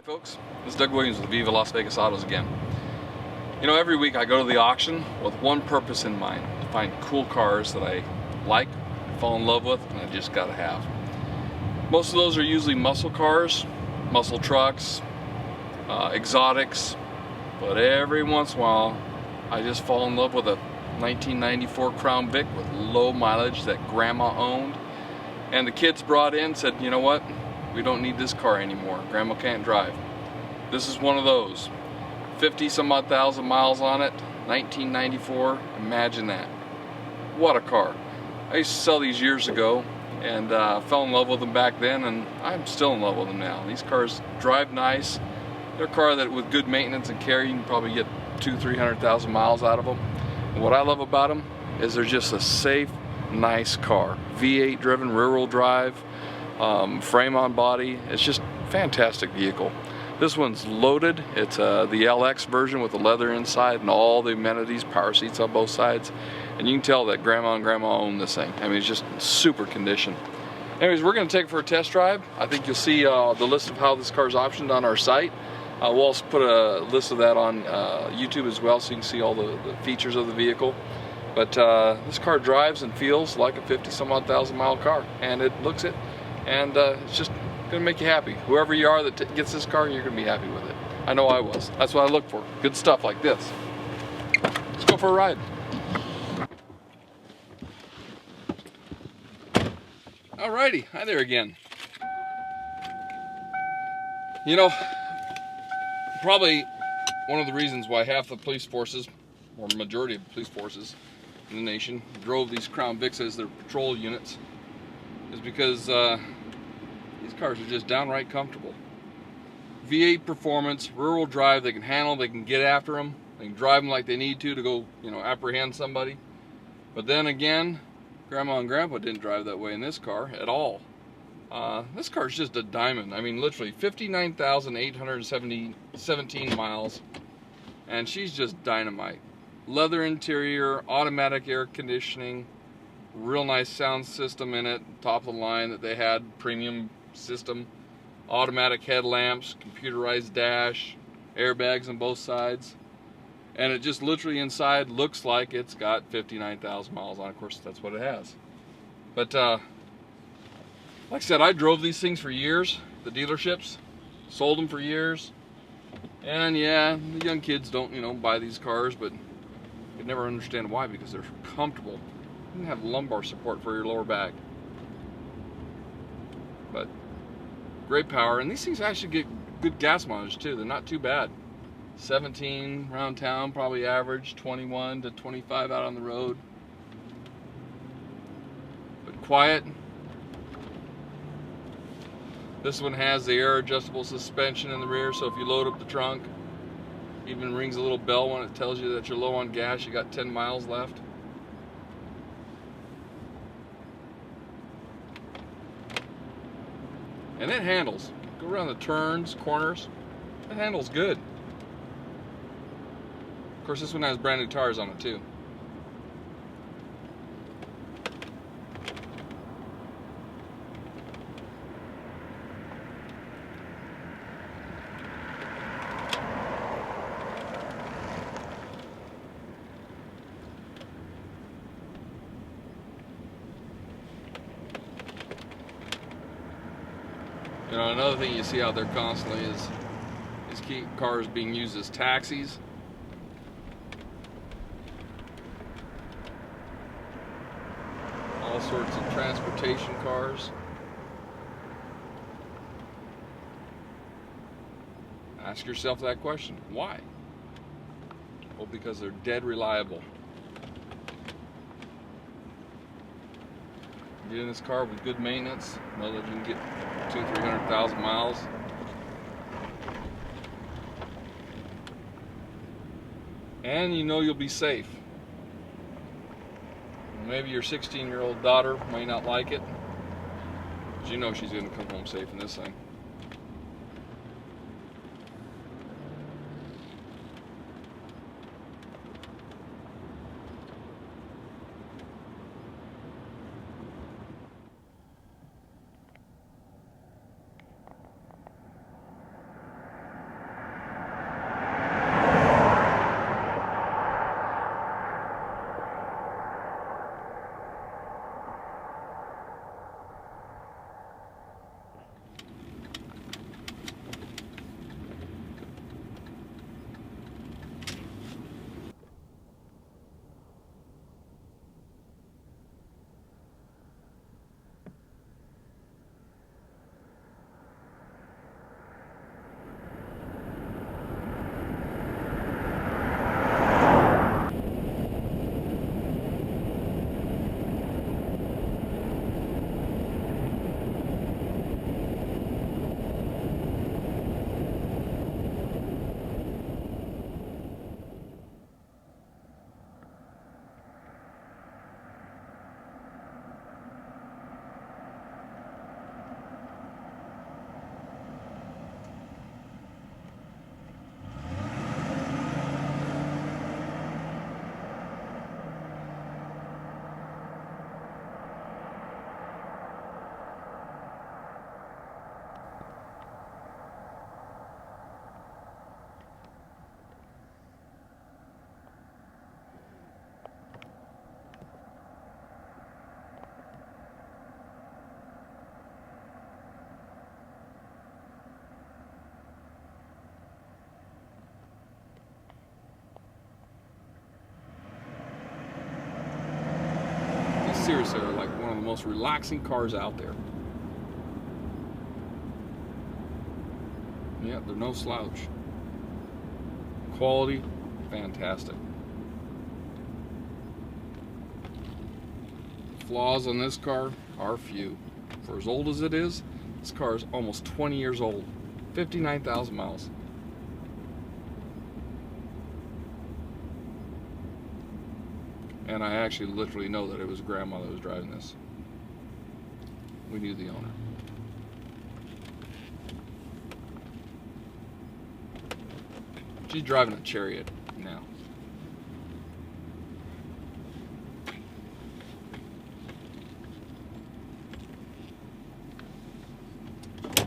folks, this is Doug Williams with Viva Las Vegas Autos again. You know, every week I go to the auction with one purpose in mind, to find cool cars that I like, fall in love with, and I just gotta have. Most of those are usually muscle cars, muscle trucks, exotics, but every once in a while I just fall in love with a 1994 Crown Vic with low mileage that grandma owned, and the kids brought in, said, you know what, we don't need this car anymore, grandma can't drive. This is one of those. 50 some odd thousand miles on it, 1994, imagine that. What a car. I used to sell these years ago and fell in love with them back then, and I'm still in love with them now. These cars drive nice. They're a car that with good maintenance and care you can probably get 200,000-300,000 miles out of them. And what I love about them is they're just a safe, nice car. V8 driven, rear-wheel drive, frame on body. It's just a fantastic vehicle. This one's loaded. It's the LX version with the leather inside and all the amenities, power seats on both sides. And you can tell that grandma and grandma own this thing. I mean, it's just super condition. Anyways, we're going to take it for a test drive. I think you'll see the list of how this car is optioned on our site. We'll also put a list of that on YouTube as well, so you can see all the features of the vehicle. But this car drives and feels like a 50-some-odd thousand mile car, and it looks it, and it's just going to make you happy. Whoever you are that gets this car, you're going to be happy with it. I know I was. That's what I look for. Good stuff like this. Let's go for a ride. Alrighty, hi there again. You know, probably one of the reasons why half the police forces, or majority of the police forces in the nation, drove these Crown Vics as their patrol units is because these cars are just downright comfortable. V8 performance, rear-wheel drive, they can handle, they can get after them, they can drive them like they need to go, you know, apprehend somebody. But then again, Grandma and Grandpa didn't drive that way in this car at all. This car is just a diamond. I mean, literally 59,817 miles, and she's just dynamite. Leather interior, automatic air conditioning, real nice sound system in it, top of the line that they had, premium system, automatic headlamps, computerized dash, airbags on both sides, and it just literally inside looks like it's got 59,000 miles on it. Of course, that's what it has. But like I said, I drove these things for years, the dealerships, sold them for years, and yeah, the young kids don't, you know, buy these cars, but you never understand why, because they're comfortable. You can have lumbar support for your lower back. But great power, and these things actually get good gas mileage too. They're not too bad. 17 around town, probably average 21 to 25 out on the road. But quiet. This one has the air adjustable suspension in the rear, so if you load up the trunk, it even rings a little bell when it tells you that you're low on gas, you got 10 miles left. And it handles. Go around the turns, corners, it handles good. Of course, this one has brand new tires on it too. You know, another thing you see out there constantly is cars being used as taxis. All sorts of transportation cars. Ask yourself that question. Why? Well, because they're dead reliable. Get in this car with good maintenance, know that you can get 200,000-300,000 miles. And you know you'll be safe. Maybe your 16-year-old daughter may not like it, but you know she's going to come home safe in this thing. seriously are like one of the most relaxing cars out there. Yeah, they're no slouch. Quality, fantastic. Flaws on this car are few. For as old as it is, this car is almost 20 years old. 59,000 miles. And I actually literally know that it was grandma that was driving this. We knew the owner. She's driving a Chariot.